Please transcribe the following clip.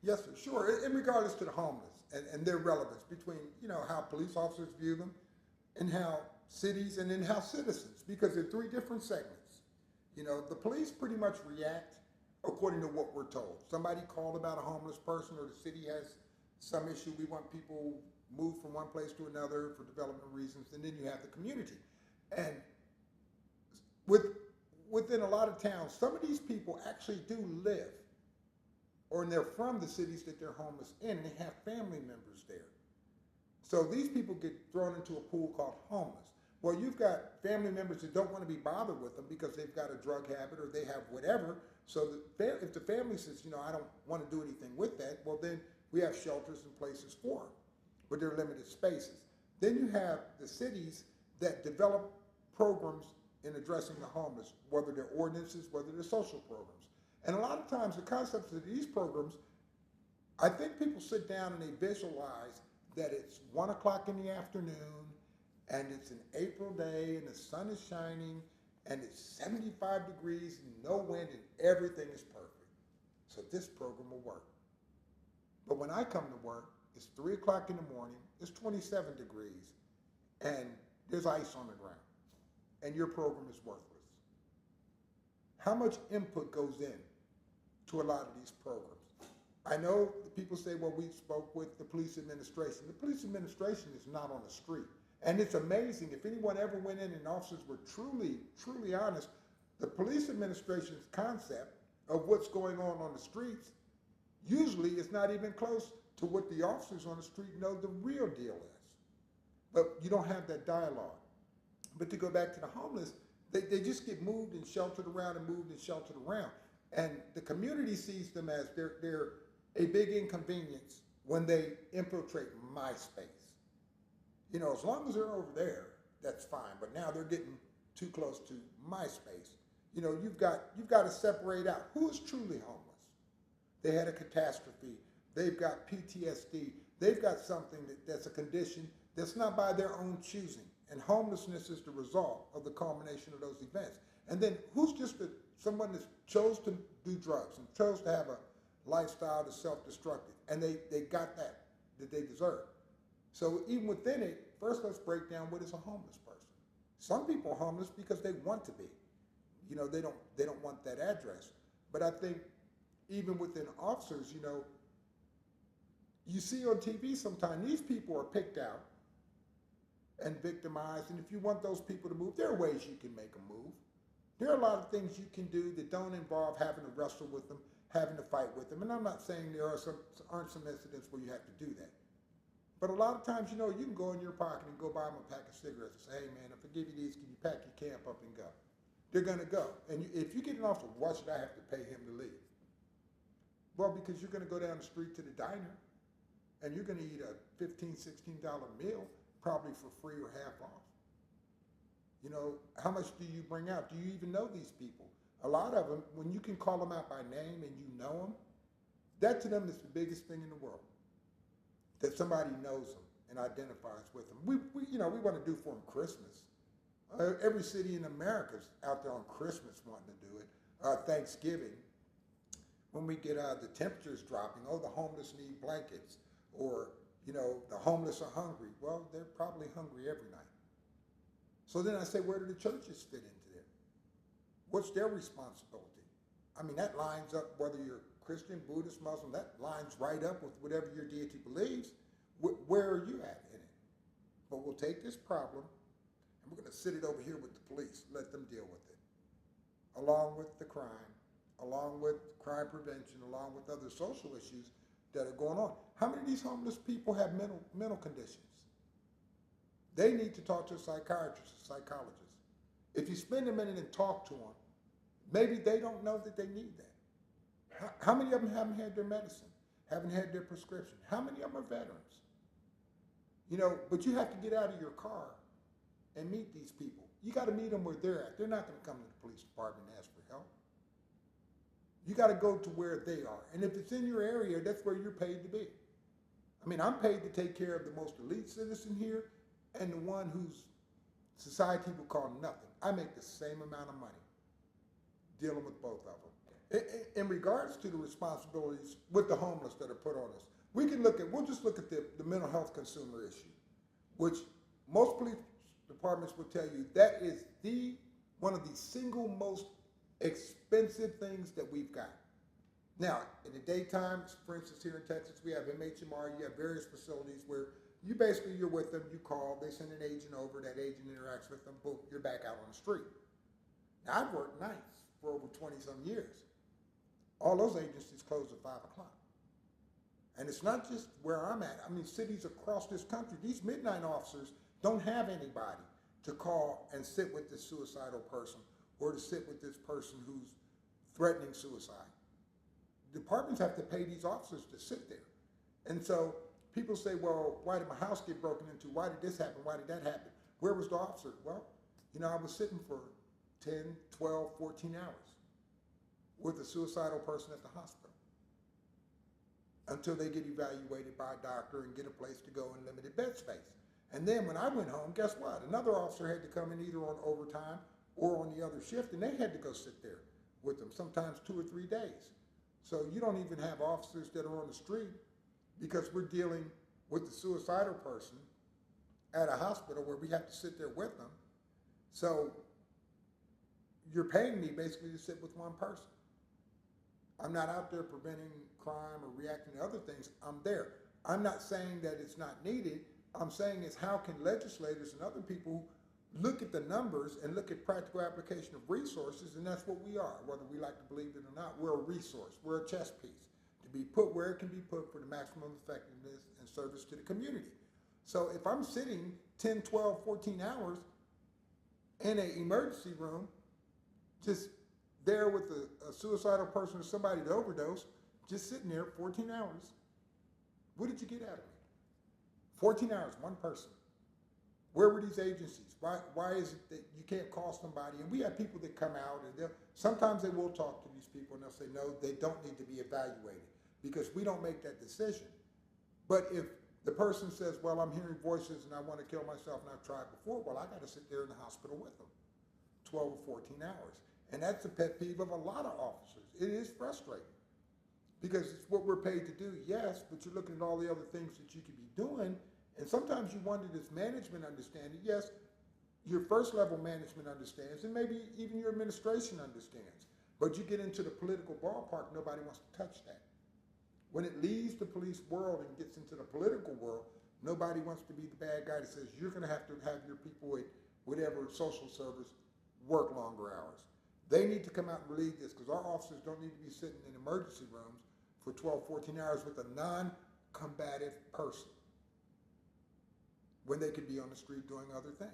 Yes, sir. Sure. In regardless to the homeless and their relevance between, how police officers view them and how cities and then how citizens, because they're three different segments. The police pretty much react according to what we're told. Somebody called about a homeless person or the city has some issue. We want people moved from one place to another for development reasons. And then you have the community. And with within a lot of towns, some of these people actually do live or they're from the cities that they're homeless in, and they have family members there. So these people get thrown into a pool called homeless. Well, you've got family members that don't want to be bothered with them because they've got a drug habit or they have whatever. So if the family says, I don't want to do anything with that, well, then we have shelters and places for them, but they're limited spaces. Then you have the cities that develop programs in addressing the homeless, whether they're ordinances, whether they're social programs. And a lot of times the concepts of these programs, I think people sit down and they visualize that it's 1 o'clock in the afternoon and it's an April day and the sun is shining and it's 75 degrees and no wind and everything is perfect. So this program will work. But when I come to work, it's 3 o'clock in the morning, it's 27 degrees, and there's ice on the ground, and your program is worthless. How much input goes in to a lot of these programs? I know people say, well, we spoke with the police administration. The police administration is not on the street. And it's amazing, if anyone ever went in and officers were truly, truly honest, the police administration's concept of what's going on the streets usually is not even close to what the officers on the street know the real deal is. But you don't have that dialogue. But to go back to the homeless, they just get moved and sheltered around and moved and sheltered around. And the community sees them as they're a big inconvenience when they infiltrate my space. As long as they're over there, that's fine. But now they're getting too close to my space. You've got to separate out who is truly homeless. They had a catastrophe. They've got PTSD. They've got something that's a condition that's not by their own choosing. And homelessness is the result of the culmination of those events. And then who's just someone that chose to do drugs and chose to have a lifestyle that's self-destructive. And they got that they deserve. So even within it, first let's break down what is a homeless person. Some people are homeless because they want to be. They don't want that address. But I think even within officers, you see on TV sometimes these people are picked out and victimized. And if you want those people to move, there are ways you can make them move. There are a lot of things you can do that don't involve having to wrestle with them, having to fight with them. And I'm not saying there aren't some incidents where you have to do that. But a lot of times, you can go in your pocket and go buy them a pack of cigarettes and say, hey, man, if I give you these, can you pack your camp up and go? They're going to go. And if you get an officer, why should I have to pay him to leave? Well, because you're going to go down the street to the diner and you're going to eat a $15, $16 meal, probably for free or half off. How much do you bring out? Do you even know these people? A lot of them, when you can call them out by name and you know them, that to them is the biggest thing in the world. That somebody knows them and identifies with them. We want to do for them Christmas. Every city in America is out there on Christmas wanting to do it. Thanksgiving, when we get the temperatures dropping, the homeless need blankets, or the homeless are hungry. Well, they're probably hungry every night. So then I say, where do the churches fit into there? What's their responsibility? I mean, that lines up, whether you're Christian, Buddhist, Muslim, that lines right up with whatever your deity believes. Where are you at in it? But we'll take this problem and we're going to sit it over here with the police, let them deal with it, along with the crime, along with crime prevention, along with other social issues that are going on. How many of these homeless people have mental conditions? They need to talk to a psychiatrist, a psychologist. If you spend a minute and talk to them, maybe they don't know that they need that. How many of them haven't had their medicine, haven't had their prescription? How many of them are veterans? But you have to get out of your car and meet these people. You got to meet them where they're at. They're not going to come to the police department and ask for help. You got to go to where they are. And if it's in your area, that's where you're paid to be. I mean, I'm paid to take care of the most elite citizen here and the one whose society will call nothing. I make the same amount of money dealing with both of them. In regards to the responsibilities with the homeless that are put on us, we'll just look at the mental health consumer issue, which most police departments will tell you that is one of the single most expensive things that we've got. Now, in the daytime, for instance, here in Texas, we have MHMR, you have various facilities where you're with them, you call, they send an agent over, that agent interacts with them, boom, you're back out on the street. Now, I've worked nights for over 20-some years. All those agencies close at 5 o'clock. And it's not just where I'm at. I mean, cities across this country, these midnight officers don't have anybody to call and sit with this suicidal person or to sit with this person who's threatening suicide. Departments have to pay these officers to sit there. And so people say, well, why did my house get broken into? Why did this happen? Why did that happen? Where was the officer? Well, I was sitting for 10, 12, 14 hours with a suicidal person at the hospital until they get evaluated by a doctor and get a place to go in limited bed space. And then when I went home, guess what? Another officer had to come in either on overtime or on the other shift, and they had to go sit there with them, sometimes 2 or 3 days. So you don't even have officers that are on the street because we're dealing with the suicidal person at a hospital where we have to sit there with them. So you're paying me basically to sit with one person. I'm not out there preventing crime or reacting to other things. I'm there. I'm not saying that it's not needed. I'm saying is how can legislators and other people look at the numbers and look at practical application of resources, and that's what we are. Whether we like to believe it or not, we're a resource. We're a chess piece to be put where it can be put for the maximum effectiveness and service to the community. So if I'm sitting 10, 12, 14 hours in an emergency room, just there with a suicidal person or somebody that overdosed, just sitting there 14 hours, what did you get out of me? 14 hours, one person. Where were these agencies? Why is it that you can't call somebody? And we have people that come out and sometimes they will talk to these people and they'll say, no, they don't need to be evaluated because we don't make that decision. But if the person says, well, I'm hearing voices and I want to kill myself and I've tried before, well, I got to sit there in the hospital with them 12 or 14 hours. And that's a pet peeve of a lot of officers. It is frustrating because it's what we're paid to do, yes, but you're looking at all the other things that you could be doing. And sometimes you wonder, does management understand it? Yes, your first level management understands, and maybe even your administration understands. But you get into the political ballpark, nobody wants to touch that. When it leaves the police world and gets into the political world, nobody wants to be the bad guy that says you're going to have your people at whatever social service work longer hours. They need to come out and lead this because our officers don't need to be sitting in emergency rooms for 12, 14 hours with a non-combative person when they could be on the street doing other things.